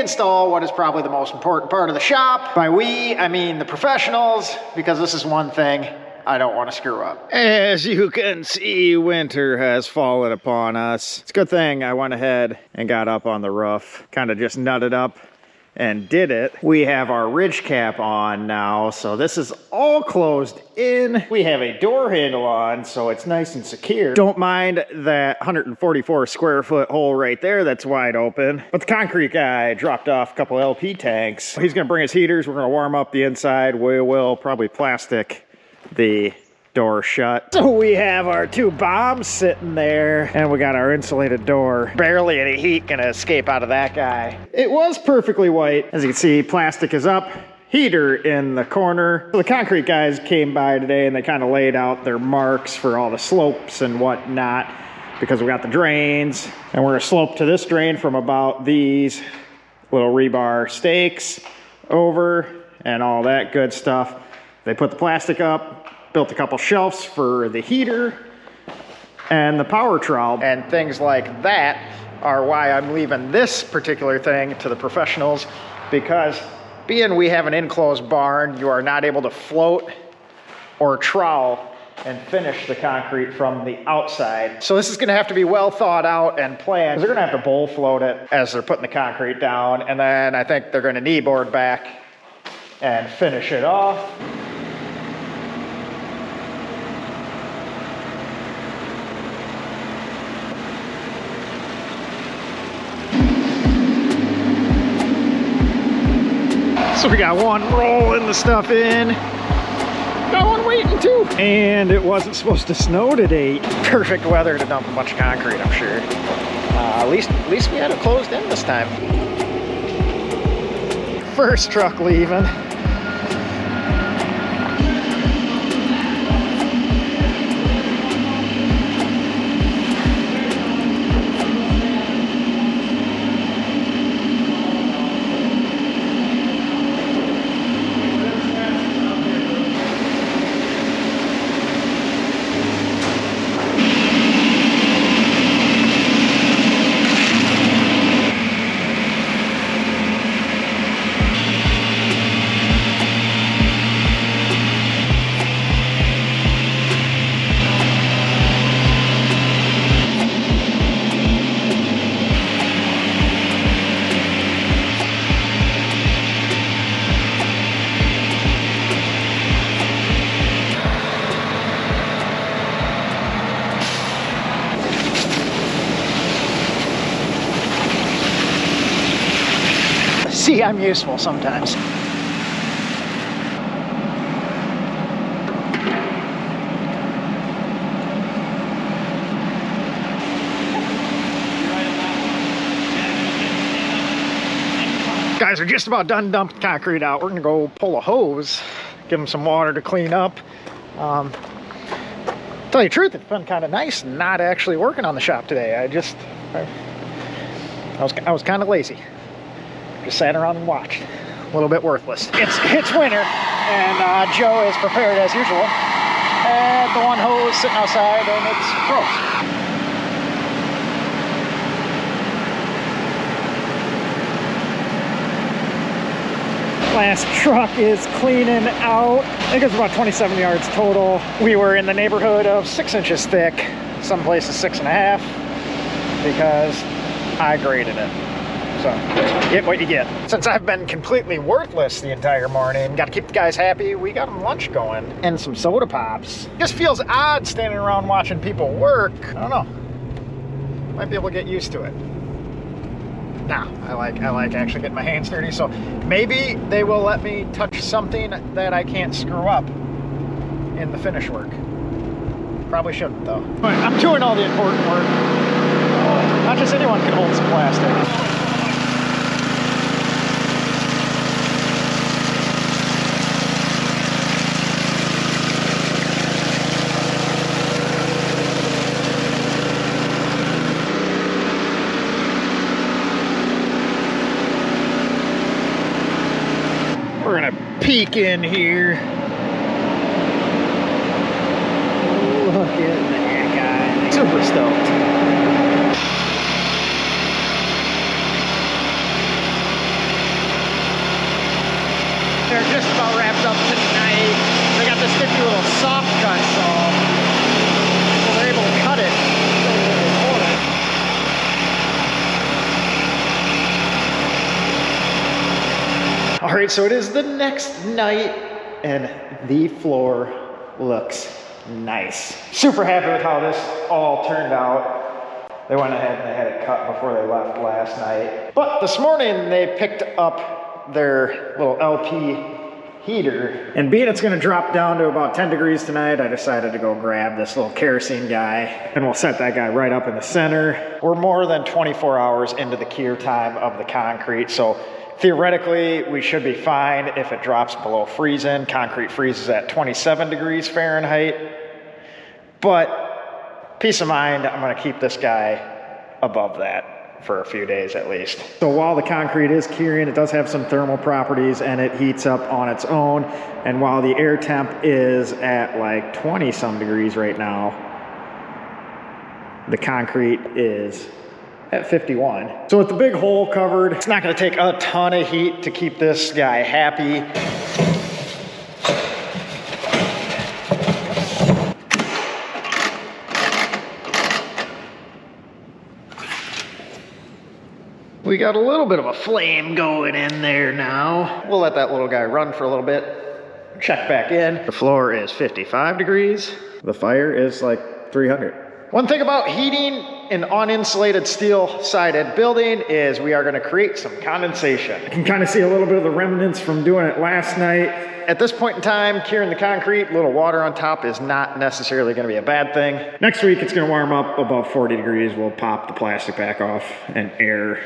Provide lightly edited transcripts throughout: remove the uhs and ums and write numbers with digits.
install what is probably the most important part of the shop. By we, I mean the professionals, because this is one thing I don't want to screw up. As you can see, winter has fallen upon us. It's a good thing I went ahead and got up on the roof, kind of just nutted up and did it. We have our ridge cap on now, so this is all closed in. We have a door handle on, so it's nice and secure. Don't mind that 144 square foot hole right there that's wide open. But the concrete guy dropped off a couple LP tanks. He's gonna bring his heaters. We're gonna warm up the inside. We will probably plastic the door shut. So we have our two bombs sitting there, and we got our insulated door. Barely any heat gonna escape out of that guy. It was perfectly white. As you can see, plastic is up, heater in the corner. So the concrete guys came by today and they kind of laid out their marks for all the slopes and whatnot, because we got the drains, and we're gonna slope to this drain from about these little rebar stakes over and all that good stuff. They put the plastic up, built a couple shelves for the heater and the power trowel. And things like that are why I'm leaving this particular thing to the professionals, because being we have an enclosed barn, you are not able to float or trowel and finish the concrete from the outside. So this is gonna have to be well thought out and planned. They're gonna have to bowl float it as they're putting the concrete down, and then I think they're gonna knee board back and finish it off. So we got one rolling the stuff in, got one waiting too. And it wasn't supposed to snow today. Perfect weather to dump a bunch of concrete, I'm sure. At least we had it closed in this time. First truck leaving. See, I'm useful sometimes. Guys are just about done dumping concrete out. We're gonna go pull a hose, give them some water to clean up. Tell you the truth, it's been kind of nice not actually working on the shop today. I was kind of lazy. Just sat around and watched. A little bit worthless. It's winter, and Joe is prepared as usual. And the one hose sitting outside, and it's froze. Last truck is cleaning out. I think it's about 27 yards total. We were in the neighborhood of 6 inches thick. Some places 6.5, because I graded it. So, get what you get. Since I've been completely worthless the entire morning, got to keep the guys happy, we got them lunch going. And some soda pops. It just feels odd standing around watching people work. I don't know. Might be able to get used to it. Nah, I like actually getting my hands dirty, so maybe they will let me touch something that I can't screw up in the finish work. Probably shouldn't, though. But I'm doing all the important work. Not just anyone can hold some plastic. We're gonna peek in here. Look at that guy. Super stoked. they're just about wrapped up tonight. They got this nifty little soft cut saw, so they're able to cut it. All right, so it is the next night, and the floor looks nice. Super happy with how this all turned out. They went ahead and they had it cut before they left last night. But this morning they picked up their little LP heater. And being it's gonna drop down to about 10 degrees tonight, I decided to go grab this little kerosene guy, and we'll set that guy right up in the center. We're more than 24 hours into the cure time of the concrete, so theoretically, we should be fine if it drops below freezing. Concrete freezes at 27 degrees Fahrenheit. But peace of mind, I'm gonna keep this guy above that for a few days at least. So while the concrete is curing, it does have some thermal properties and it heats up on its own. And while the air temp is at like 20 some degrees right now, the concrete is at 51. So with the big hole covered, it's not gonna take a ton of heat to keep this guy happy. We got a little bit of a flame going in there now. We'll let that little guy run for a little bit. Check back in. The floor is 55 degrees. The fire is like 300. One thing about heating an uninsulated steel-sided building is we are going to create some condensation. You can kind of see a little bit of the remnants from doing it last night. At this point in time, curing the concrete, a little water on top is not necessarily going to be a bad thing. Next week, it's going to warm up above 40 degrees. We'll pop the plastic back off and air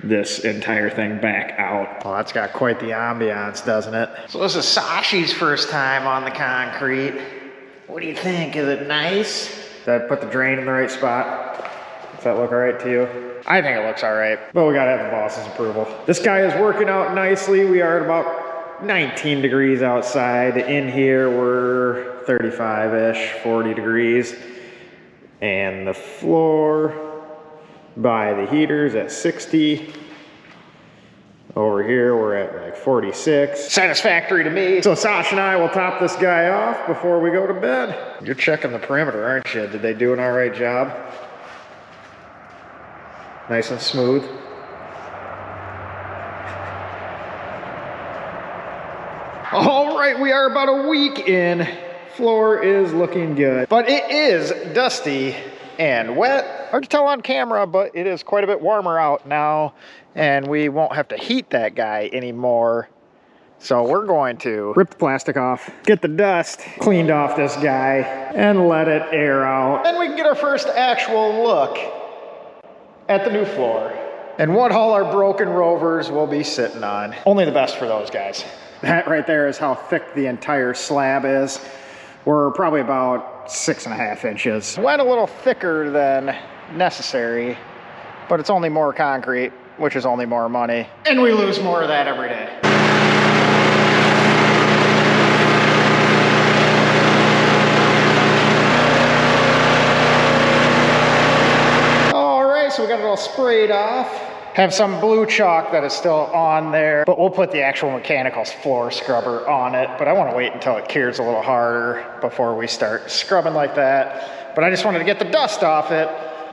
this entire thing back out. Well, that's got quite the ambiance, doesn't it? So this is Sashi's first time on the concrete. What do you think? Is it nice? Did I put the drain in the right spot? Does that look all right to you? I think it looks all right, but we gotta have the boss's approval. This guy is working out nicely. We are at about 19 degrees outside. In here, we're 35-ish, 40 degrees. And the floor by the heaters at 60. Over here, we're at like 46. Satisfactory to me. So Sasha and I will top this guy off before we go to bed. You're checking the perimeter, aren't you? Did they do an all right job? Nice and smooth. All right, we are about a week in. Floor is looking good, but it is dusty and wet. Hard to tell on camera, but it is quite a bit warmer out now, and we won't have to heat that guy anymore. So we're going to rip the plastic off, get the dust cleaned off this guy, and let it air out. Then we can get our first actual look at the new floor and what all our broken Rovers will be sitting on. Only the best for those guys. That right there is how thick the entire slab is. We're probably about 6.5 inches. Went a little thicker than necessary, but it's only more concrete, which is only more money. And we lose more of that every day. All right, so we got it all sprayed off. Have some blue chalk that is still on there, but we'll put the actual mechanical floor scrubber on it. But I want to wait until it cures a little harder before we start scrubbing like that. But I just wanted to get the dust off it.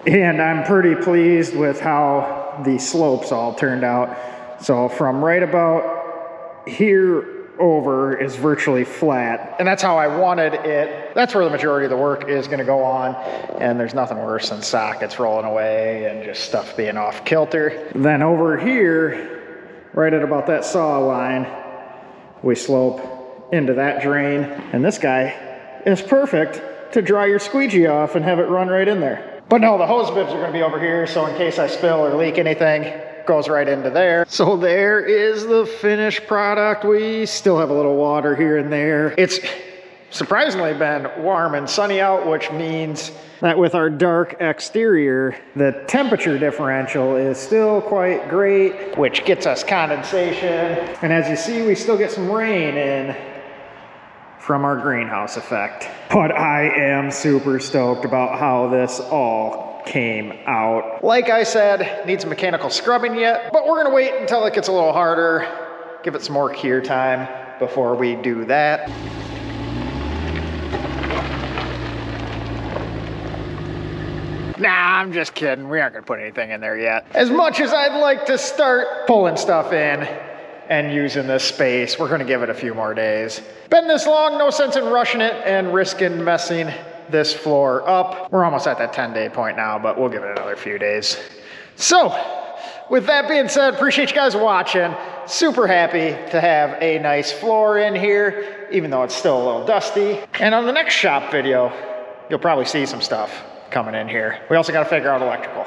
And I'm pretty pleased with how the slopes all turned out. So from right about here over is virtually flat. And that's how I wanted it. That's where the majority of the work is going to go on. And there's nothing worse than sockets rolling away and just stuff being off kilter. Then over here, right at about that saw line, we slope into that drain. And this guy is perfect to dry your squeegee off and have it run right in there. But no, the hose bibs are going to be over here, so in case I spill or leak anything, goes right into there. So there is the finished product. We still have a little water here and there. It's surprisingly been warm and sunny out, which means that with our dark exterior, the temperature differential is still quite great, which gets us condensation. And as you see, we still get some rain in from our greenhouse effect. But I am super stoked about how this all came out. Like I said, needs mechanical scrubbing yet, but we're gonna wait until it gets a little harder give it some more cure time before we do that. Nah, I'm just kidding. We aren't gonna put anything in there yet. As much as I'd like to start pulling stuff in and using this space, we're gonna give it a few more days. Been this long, no sense in rushing it and risking messing this floor up. We're almost at that 10-day point now, but we'll give it another few days. So, with that being said, appreciate you guys watching. Super happy to have a nice floor in here, even though it's still a little dusty. And on the next shop video, you'll probably see some stuff coming in here. We also got to figure out electrical.